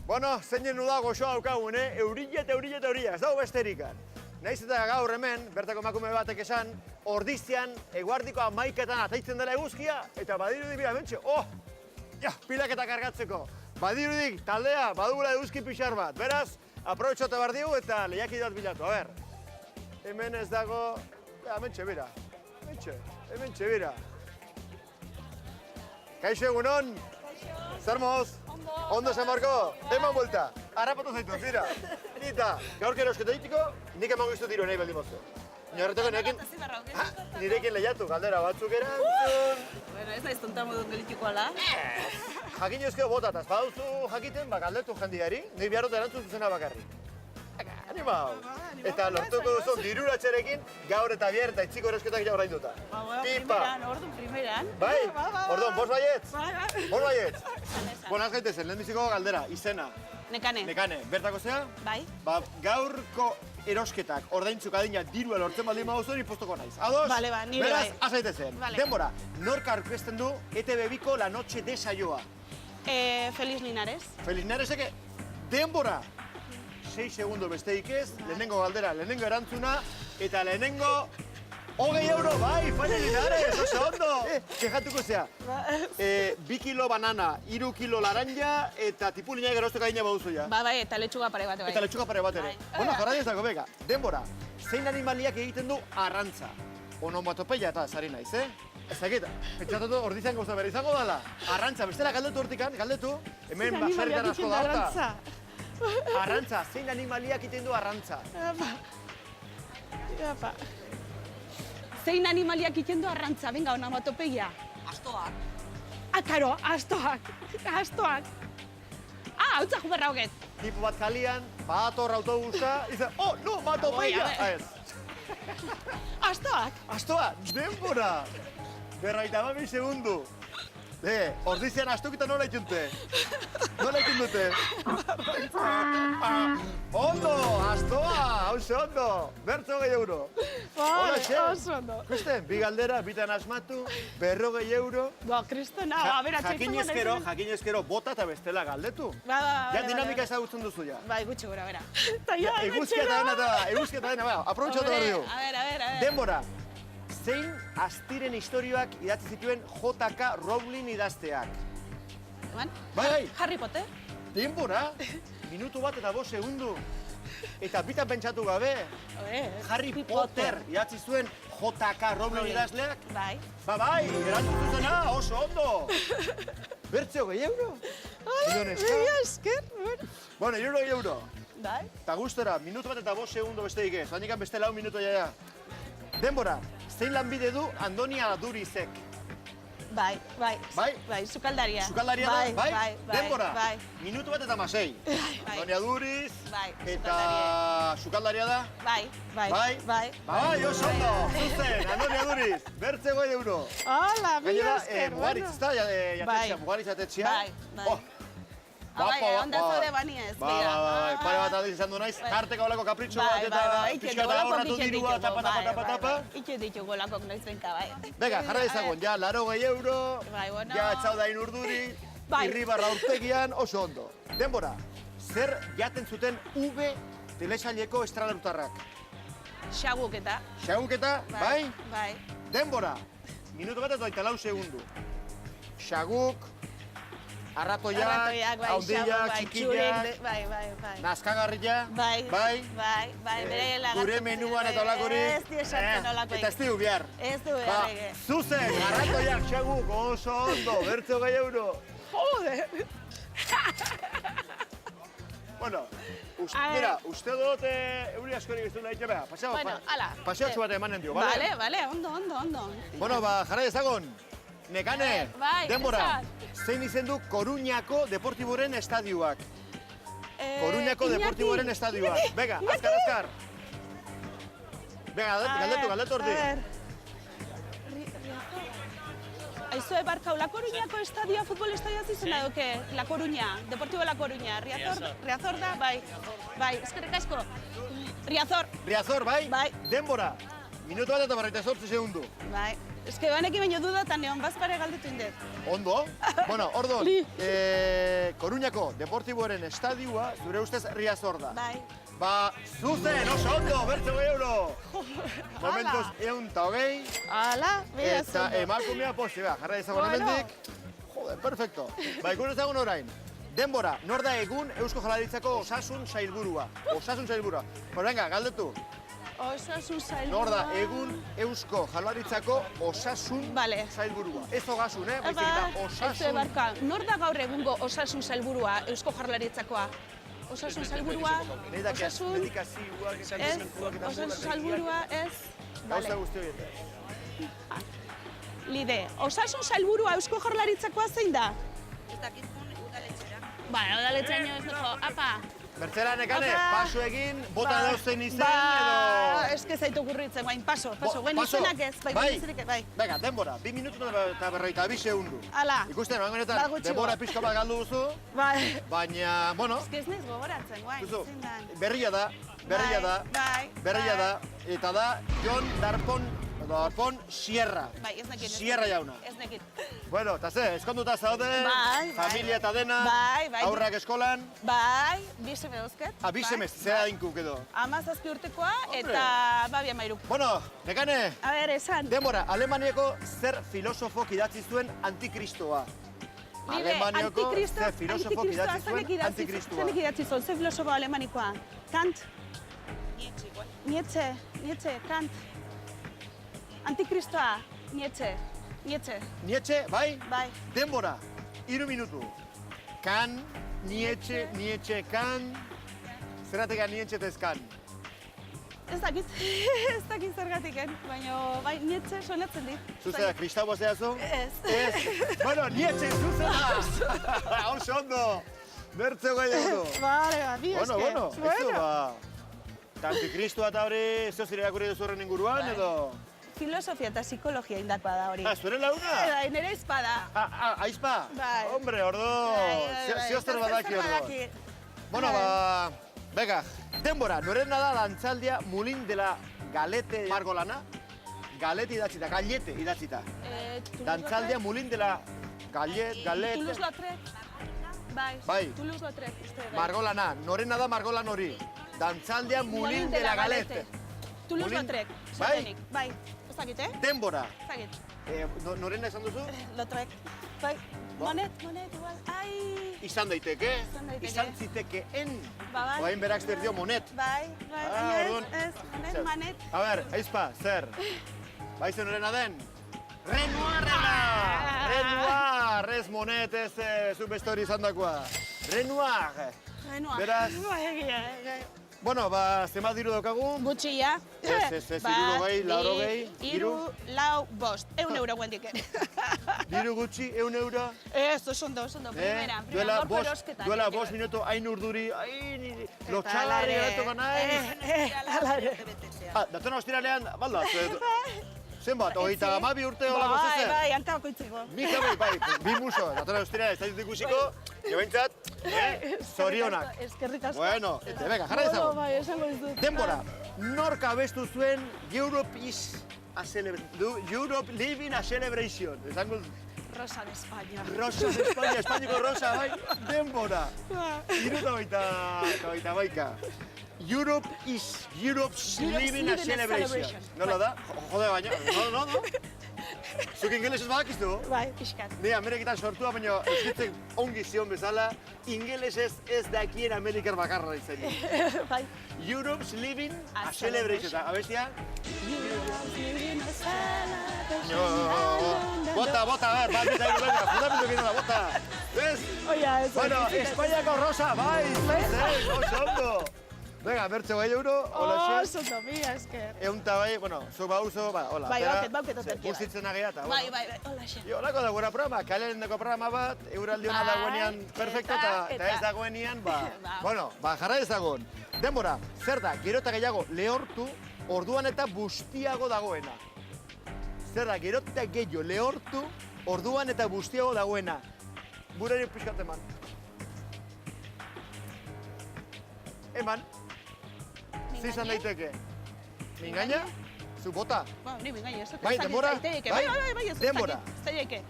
Bueno, zeinen nuda goxoa daukagun, eurilla eta eurilla eta eurilla, ez dago besterikan. Naiz eta gaur hemen, bertako emakume batek esan, ordizian, eguardiko 11etan ataitzen dela eguzkia, eta badirudi bira mentxe, pilaketa kargatzeko. Badirudik, taldea, badugula eguzki pixar bat. Beraz, aprobetxote behar digu eta lehiaki bat bilatu. A ber, hemen ez dago, mentxe bira, hementxe bira. Kaixo egunon? Zer moz? Ondo, San Marko? Eman buelta. Arrapatu zaitu, zira. Nita, gaur erosketa ditiko, nik emango iztu tiro nahi baldin mozu. Niorretako nirekin lehiatu, galdera batzuk erantzun. Bueno, ez naiz tonta modun gelitiko ala. Jakin ezkeo botataz, badauzu jakiten, galdetu jendiari, nahi behar dut erantzun zuzena bakarrik. Animau. Eta lortuko duzu diruratxerekin, gaur eta bier eta itziko erosketak ja orain duta. Pipa. Orduan primeran. Bai? Orduan, bos baietz? Bos baietz? Bonaz gaitezen, lehen biziko galdera, izena. Nekane. Nekane, bertako zea? Bai. Gaurko erosketak ordaintzuk adina dirua lortzen baldin baduzu hori postoko naiz. Ados? Bale, nire bai. Beraz, azaitezen. Denbora, nork aurkezten du ETV2ko La Noche de Saioa? Feliz Linares. Feliz Linaresek, denbora! 6 segundo besteik ez, lehenengo galdera, lehenengo erantzuna, eta lehenengo 20 euro, bai, Feliz Linares, oso ondo! Kejatuko zea, 2 kilo banana, 3 kilo laranja, eta tipulina geroztuka dina baduzu ja. Bai, eta letxuga pare bat, bai. Eta letxuga pare bat ere. Bueno, jarra dezako, bega, denbora, zein animaliak egiten du arrantza? Onomatopeia eta zari naiz, Ezakit, pentsatutu ordizan gauza bera izango dala. Arrantza, bestela galdetu hortikan, galdetu. Hemen baserritan asko da horta. Arrantza, zein animaliak egiten du arrantza? Zein animaliak egiten du arrantza, venga, onomatopeia. Astoak. Karo, astoak. Hautza juberra hoget. Tipo bat kalian, badator autobusa, izan, no, matopeia! Astoak. Astoa, denbora! Berraita mami segundu. Ordizian astukita nola ikunte? Nola ikundute? Ondo, astoa, hauze ondo. Bertzo 20 euro. Oso ondo. Kusten, bi galdera, bitan asmatu, 40 euro. Kriston, Jakin ezkero bota eta bestela galdetu. Ja dinamika ezagutzen duzu ja. Bai, gutxi gura, bera. Eguzkia eta dena, aprobetxatu behar dugu. A ver. Denbora, zein astiren historioak idatzi zituen J.K. Rowling idazteak? Bai. Harry Potter. Denbora, minutu bat eta 5 segundu. Eta bitan pentsatu gabe, Harry Potter idatzi zuen J.K. Rowling idazleak? Bai. Bai, erantzun zuzena, oso ondo. Bertzeo 20 euro? Mila esker. Bueno, 20 euro. Bai. Eta gustora, minutu bat eta 5 segundu besteik ez. Handikan beste 4 minutu jaia. Denbora, zein lanbide du Andoni Adurizek? Bai, sukaldaria. Sukaldaria da, bai? Denbora, bai. minutu bat eta 6. Andoni Aduriz, eta sukaldaria da? Bai. Bai, oso ondo, zuzen, Andoni Aduriz, bertze 20 euro. Hola, mila esker. Mugaritz, ez da, jatetxea, Mugaritz jatetxea? Bai. Ondazo de bani ez, bera. Bai, pare bat aldiz izan du naiz, jarteko olako kapritxo bat eta pixka eta ahorratu dirua, tapa. Itxe ditugu olakok noiz benka, bai. Bega, jarra dezagon, ja, 80 euro, ja, txaudain urduri, irribarra urtegian, oso ondo. Denbora, zer jaten zuten V telesaileko estralarutarrak? Xaguketa. Xaguketa, bai? Bai. Denbora, minutu bat eta 4 segundu. Xaguk, arratoiak, haundiak, txikiak, nazkagarria, gure menuan eta olakorik, eta ez diu bihar. Ez du behar. Zuzen, arratoiak, xaguk, oso ondo, bertze 20 euro. Joder! Bueno, mira, uste dut euri askorik ez du nahi txabea. Paseotxu bat emanen dio, bale? Bale, ondo. Bueno, jarra dezagon. Nekane, denbora, zein izen du Coruñako Deportiboren estadioak? Coruñako Deportiboren estadioak. Bega, azkar. Bega, galdetu ordi. Aizu ebarkau, La Coruñako estadioa, futbol estadioa zizuna duke? La Coruña, Deportibo La Coruña. Riazor da, bai. Eskerrik asko. Riazor. Riazor, bai? Bai. Denbora, Minutu bat eta 48 segundu. Bai. Eske banekin baino dudatan neon bazpare galdetu indet. Ondo. Bueno, orduan, Li. Coruñako Deportiboaren estadioa, zure ustez Riazor da. Bai. Ba, zuzen, oso ondo, bertze euro. Momentuz, 120. Ala, bera Eta emakumea posi, jarra izango Bueno. hemendik. Joder, perfecto. Ba, ikus ezagun orain. Denbora, nor da egun Eusko Jaurlaritzako osasun sailburua. Osasun sailburua. Bueno, venga, galdetu. Osasun sailburua. Nor da egun Eusko Jaurlaritzako osasun Vale. sailburua. Ez ogasun, baizik Ba, eta ez osasun. barka. Nor da gaur egungo osasun sailburua Eusko Jaurlaritzakoa? Osasun sailburua, osasun... Medikazioak eta Ez, medikamentuak eta osasun sailburua, ez... Gauza Vale. guzti horietaz. Lide, osasun sailburua Eusko Jaurlaritzakoa zein da? Ez dakizun udaletxera. Ba, udaletxeaino ez dugu, apa. Bertzela nekane, Apa. paso egin, bota dauzen izen Ba, edo... eske zaitu gurritzen, guain, paso, guen Paso. izenak ez, bai, Bai. guen izenak ez, bai. Venga, denbora, 2 minutu eta 42 segundu. Ala. Ikusten, honetan, Ba, gutxi denbora bat. pixka bat galdu duzu, Bai. baina, bueno, Eske ez naiz gogoratzen, guain, duzu, zein dan. berria da, berria da, Bai, berria da, eta da Jon Darpon Sierra. Bai, ez nekit. Sierra jauna. Ez nekit. Bueno, eta ze, eskonduta zaude, Bai, bai. familia eta dena, Bai, bai. aurrak eskolan, Bai, bi seme dauzket. bi semez, zera dinkuk edo. 17 urtekoa eta babi amairuk. Bueno, nekane, A ber, esan. denbora, Alemaniako zer filosofok idatzi zuen Antikristoa. Alemaniako zer filosofok idatzi zuen Antikristoa. Zenek idatzi zuen, ze filosofo alemanikoa? Kant? Nietzsche igual. Nietzsche, Kant. Antikristoa, Nietzsche. Nietzsche, bai? Bai. Denbora, 3 minutu. Kan, Nietzsche, Kan. Zeratik Nietzsche eta ez Kan. Ez dakit, ez dakit zergatik, baina bai, Nietzsche sonatzen dit. Zuzera, kristaua zehazu? Ez. Ez. Bueno, Nietzsche, zuzera! Oso ondo! Bertze gai egutu. Vale, ba, bi esker. Bueno, ez du, ba. Eta Antikristua eta hori, zeo zire irakurri duzu horren inguruan, edo? Filosofia eta psikologia indakoa da hori. Zure launa? Bai, nire izpada. Aizpa? Bai. Hombre, ordo, zeo zer badaki ordo. Bueno, Bai. ba, bega, denbora, norena da dantzaldia Mulin de la Galete Margolana? Galete idatzita, gallete idatzita. Dantzaldia Mulin de la Galete. Toulouse-Lautrec. Bai, Toulouse-Lautrec, uste. Bai. Margolana, norena da Margolan hori. Dantzaldia Mulin de la Galete. Toulouse-Lautrec, Bai. Sabenik. Bai, ez dakit, Denbora, Ez dakit. norena esan duzu? Lautrec. Bai, monet, igual. Ai! Izan daiteke, Izan daiteke. izan zitekeen. Ba, bai. Oain berak zer dio monet. Bai, orduan. ez, monet, Zer? manet. A ber, aizpa, zer? Baizen norena den? Renoirrena! Renoir! Ez monet, ez zu beste hori izan dakoa. Renoir! Renoir. Beraz- Bai, egia, Bueno, ba, zenbat diru daukagu? Gutxi, ja. Ez, hirurogei, laurogei, Hiru, lau, bost. 100 euro guendik. Diru gutxi, 100 euro. Ez, oso ondo, primera. Duela Gorko bost, erosketan. duela 5 minutu, hain urduri, hain lotxagarri gatuko naiz. Alare. Datorren ostiralean, balda, zenbat, 32 urte olako zezen? Bai, anta bakoitzeko. Mika bai, bi muso, datorren ostiralean ez dut ikusiko, jo behintzat, zorionak. Eskerrik asko. Bueno, eta venga, jarra ezagun. Bai, esango dizut. Denbora, nork abestu zuen Europe Living a Celebration. Esango Rosa de España. Rosa de España, Espainiko Rosa, bai, denbora. Iruta baita baika. Europe's living a celebration. Nola da? Jode baina, no. Zuk ingelesez badakiztu? Bai, pixkat. Ni Ameriketan sortua, baina ez ongi zion bezala, ingelesez ez dakien Amerikar bakarra izan. Bai. Europe's living a celebration. Eta abestia? Bota, bat eta hiru, venga, fundamentu egin da, bota. Ez? Oia, ez. Bueno, Espainiako Rosa, bai, oso ondo. Venga, bertze bai euro, hola xe. Oso ondo, mila esker. Eunta bai, bueno, zu bauzo, hola. Bai, bauket oterkia. Bustitzen agea eta, Bai, hola xe. Jo, lako da gura programa, kalendeko programa bat, euraldi hona dagoenean perfecto eta ez dagoenean, bueno, jarra ezagun. Denbora, zer da, gero eta gehiago lehortu, orduan eta bustiago dagoena. Zer da, gero eta gehiago lehortu, orduan eta bustiago dagoena. Burari pixkat eman. Eman. Zizan daiteke. Mingaina? zu bota. Ba, ni benga, ez. Bai, denbora? Bai, ez. Denbora. Ez daiteke.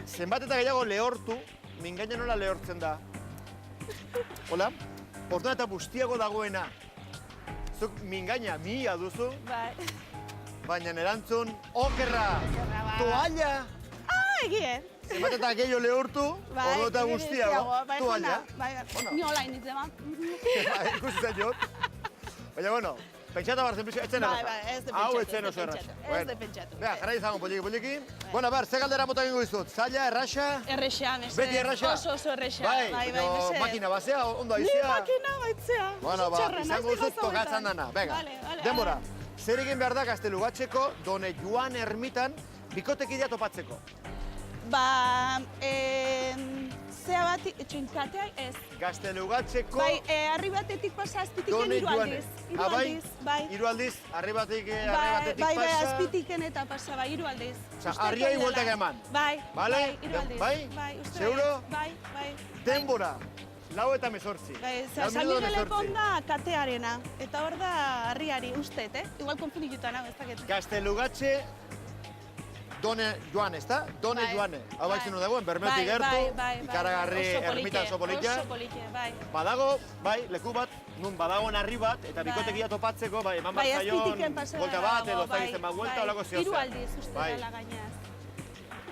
Zenbat eta gehiago lehortu, mingaina nola lehortzen da. Hola? Orduan eta bustiago dagoena. Zuk mingaina mila duzu, Bai. baina erantzun okerra, Okerra, ba. toalla. Egie. Zenbat eta gehiago lehortu, orduan eta bustiago, toalla. Bai, Bueno. ni hola initzen ba. Ikusi zen jot. Baina, bueno, pentsatu barzen pixka, etzen Bai, erraza. bai, ez de Hau pentsatu, etzen ez de oso erraza. pentsatu, ez de pentsatu. Bea, jarra izango poliki. Bueno, ber, ze galdera mota egingo dizut? Zaila, erraxa? Errexea, mesedez. Beti erraxa? Oso errexea. Bai, mesedez. makina basea, ondo Ni aizea. makina baitzea. Bueno, ba, Txarra, izango naiz duzut gozo tokatzen honetan. dana. Venga, Vale, denbora. Zer egin behar da Gaztelugatxeko Done Joan ermitan bikotekidea topatzeko? Ba, zea bat, txinkatea ez. Gaztelugatxeko Bai, harri batetik pasa azpitiken Done hiru Joan. aldiz. Hiru aldiz, bai. Hiru aldiz, harri batetik Bai, pasa. azpitiken eta pasa, bai, hiru aldiz. Osea, Uste harriai dela. bueltak eman. Bai, Vale? bai, hiru aldiz. Bai? Bai, uste Seguro? Bai, bai. Denbora, 4:18. Bai, Lau San minutu Miguel 18. da katearena, eta hor da harriari ustet, Igual konfundituta nago, ez dakit. Gaztelugatxe Done Joan, ezta? Done Bai, Joane. Hau bai. baitzen dagoen, bermetik Bai, gertu, bai, ikaragarri oso polite, ermitan oso polita. Oso polite, bai. Badago, bai, leku bat, nun badagoen harri bat, eta Bai. bikotekia topatzeko, bai, eman bat Bai, zaion, azpitiken pasa buelta bat, edo zagitzen bat buelta, olako zio Hiru aldiz uste Bai. dela gainaz.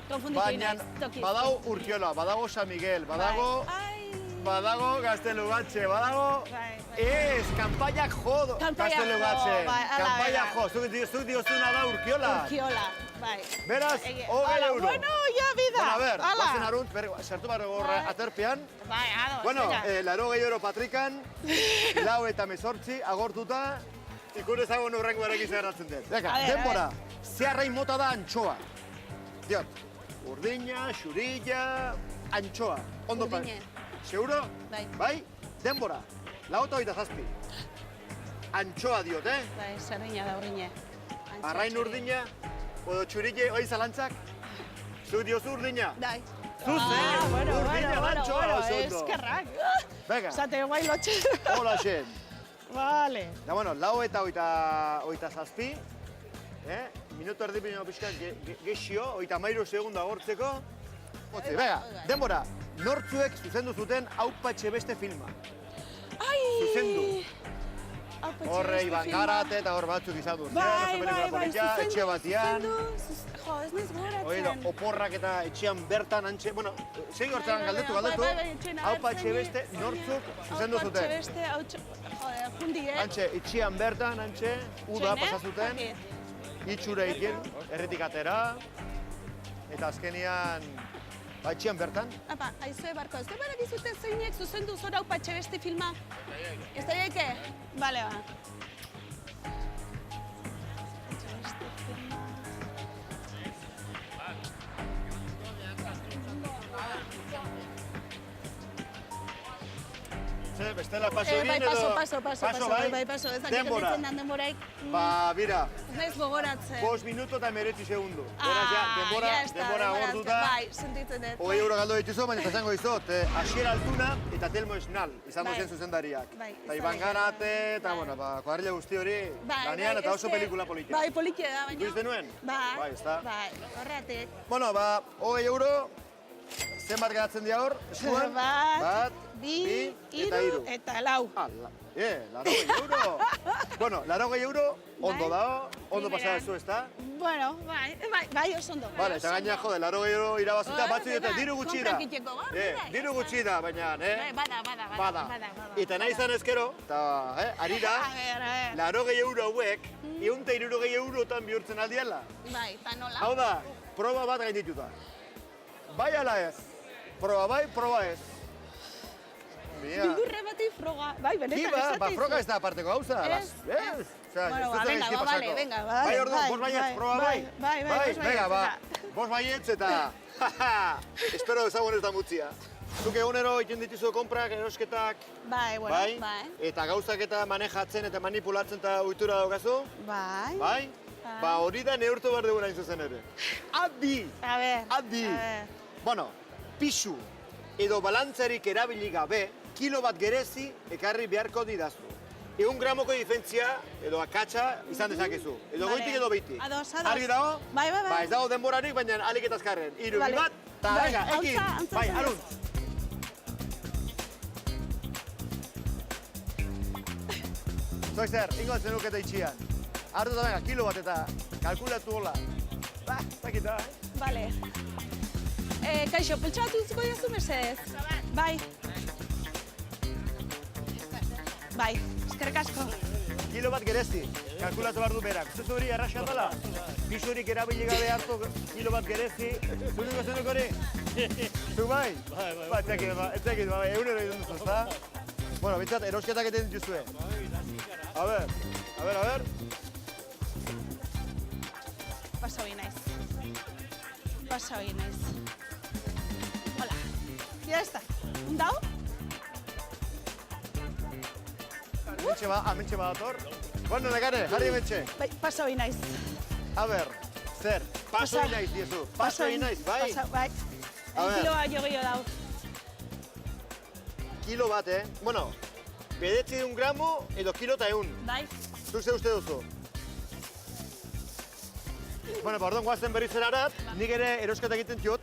Konfunditu Baina, inaiz, tokiz. badago Urkiola, badago San Miguel, badago, badago Gaztelugatxe, badago, Bai, bai. ez, kanpaiak jo Kanpaiak jo, Gaztelugatxe, bai, ala, kanpaiak ala. jo, zuk diozuna da Urkiola. Urkiola, bai. Beraz, Ege- 20 Hala, euro. Bueno, ya vida. Bueno, a ver, Hala. guazen arunt, sartu barro gorra Bai. aterpean. Bai, ados, Bueno, venga. 80 € patrikan, 4:18 agortuta, ikur ezagun urrengo erekin zerratzen dut. Venga, A ver, denbora, zeharrain mota da antxoa. Diot, urdina, xurilla, antxoa. Ondo pa. Urdine. Seguro? Bai. Bai? Denbora, 4:07. Antxoa diot, Bai, zerreina da urrine. Arrain urdina, edo txurille, hoi zalantzak? Zuk diozu urdina? Bai. Zuz, urdina da antxoa oso ondo. Eskerrak. Venga, Zate guai lotxe. hola xen. Vale. Da, bueno, 4:07, minutu erdi pino pixka gexio, 33 segundo agortzeko. Otzi, venga, denbora, nortzuek zuzendu zuten Aupa Etxebeste filma. Ai! Zuzendu. Horre, Iban Garate eta hor batzuk izan du. Bai, bai, bai, Etxe batian. Jo, ez naiz Hoi da, gogoratzen. oporrak eta etxean bertan antxe, bueno, segi hortzean Bai, galdetu, bai, galdetu. bai, etxean Aupa agertzen Etxebeste di- nortzuk zuzendu Aupa zuten. Etxebeste, joder, jundi, Antxe, etxean bertan, antxe, uda Txene? pasazuten. Itxura egin, erritik atera, eta azkenian, ba, etxean bertan. Apa, aizue barko, ez da barakizute zeinek zuzendu zora Aupa Etxebeste filma? Ez da eke? Bale, ba. Etxebeste filma. Ze, bestela paso egin Bai, edo... paso, bai, paso. Ez dakit Denbora. gelditzen dan denboraik. Ba, bira, Ez naiz gogoratzen. 5 minuto eta 19 segundo. Beraz, ja, denbora, ya está, denbora agortuta. Bai, sentitzen dut. 20 euro galdo dituzu, baina esango dizut, Asier Altuna eta Telmo Esnal izango Bai. zen zuzendariak. Bai, Eta izan Iban dira. Garate, eta, Bai. bueno, ba, kuadrilla guzti hori, Bai, lanean eta oso eske- pelikula politia. Bai, politia da, baina. Ikusten nuen? Bai, Bai, ezta? Bai, horretik. Bueno, ba, 20 euro, zenbat geratzen dira hor, eskuan? Bat, bi, eta hiru, hiru. eta lau. Larogei euro. Bueno, 80 euro, ondo Bai. dago, ondo Primera. pasa zu, ezta? Bueno, bai, oso ondo. Vale, eta gaina, jode, 80 euro irabazita, Bai, batzu dute, bai, diru gutxi da. konprak egiteko, bai, Diru ya gutxi da, baina, Bai, bada. Bada. Eta nahi izan ezkero, eta, arira, A ver. 80 euro hauek, 160 eurotan bihurtzen aldiala. Bai, eta nola? Hau da, proba bat gaindituta. Bai ala ez? Proba bai, proba ez. Bia. Bildurre bati froga. Bai, benetan Kiba, esate ba, izu. froga ez da aparteko gauza. Ez. Osea, Bueno, ez dut ba, venga, gaizki ba, vale, pasako. venga, vale, Bai, orduan, bai, bost baietz, bai, proba bai? bai, bost venga, baietz, ba, venga. bost baietz eta, espero ezagun ez da mutzia. Zuk egunero egiten dituzu konprak, erosketak, Bai, bueno, bai. Eta gauzak eta manejatzen eta manipulatzen eta ohitura daukazu, Bai. bai? Ba, hori da neurtu behar dugu nahi zuzen ere. Adi! A ver. Adi! A ver. Bueno, pixu edo balantzarik erabili gabe, kilo bat gerezi ekarri beharko didazu. 1 gramoko diferentzia, edo akatsa, izan dezakezu. Edo Vale. goitik edo bitik. Ados. Argi dago? Bai. Ba, ez dago denborarik, baina alik eta azkarren. 3, Vale. 2, 1, eta Bai, venga, ekin. antza, Bai, antza. arun. Zoik zer, ingo zenuketa itxian. Hartu eta venga, kilo bat eta kalkulatu hola. Ba, zakita, Vale. Kaixo, peltsa bat utziko diazu mesedez? Bai. Bai, eskerrik asko. Kilo bat gerezi, kalkulatu behar du berak. Zuzu hori erraxa dela? Pisurik erabili gabe hartu kilo bat gerezi. Zuniko zenuk hori? Zu bai? Ba, etzekit, bai, egunero egin duzu, ezta? Bueno, bintzat, erosketak egiten dituzue. A ver. Pasa hori naiz. Hola. Ya está. Undau? Amentxe badator. Bueno, nekane, jarri amentxe. Bai, pasa hori naiz. A ver, zer, paso egin naiz diezu. Paso egin naiz, bai? Bai. A ver. Kiloa jo gehiago dau. Kilo bat, Bueno, 9 gramo edo kilo eta 100. Bai. Zuk ze uste duzu? Bueno, pardon, guazen berriz erarat, nik ere erosketa egiten diot,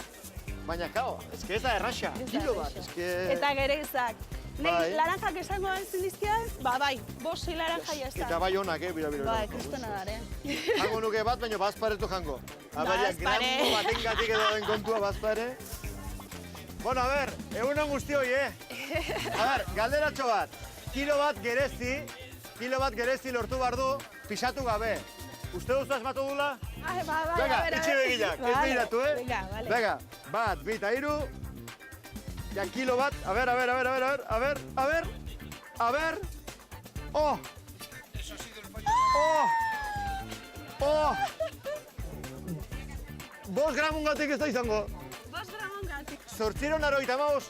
baina kao, ez da erraxa, kilo bat, Eta gerezak. Nek Bai. laranjak esango entzun dizkiaz, ba bai, 5 laranja ya Eta está. bai honak, bira. Bai, kristona dare. Jango nuke bat, baina bazparetu jango. Aberia, Bazpare. gramo batengatik edo den kontua bazpare. Bueno, a ver, egunon guztioi, A ver, galderatxo bat. Kilo bat gerezi lortu behar du, pixatu gabe. Uste duzu asmatu dula? Ai, bai, Venga, itxi begilak, ez begiratu, Venga, vale. Venga, bat, bi eta hiru. Ja, kilo bat, a ver. Oh! Oh! 5 gramungatik ez da izango. 5 gramongatik. 895.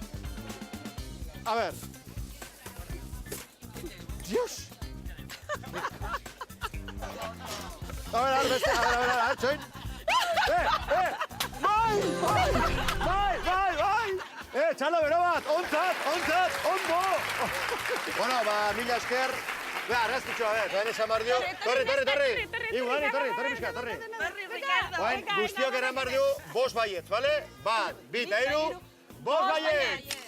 A ver. Dios! A ver, txoin. Bai! Txalo bero bat, ontzat, ondo! Bueno, ba, mila esker. Arrazkitxo, a ver, doan esan bar dio. Torri. Torri, pixka, torri. Torri, Ricardo. Guztiok eran bar dio, 5 baietz, bale? Bat, bi eta hiru, 5 baietz!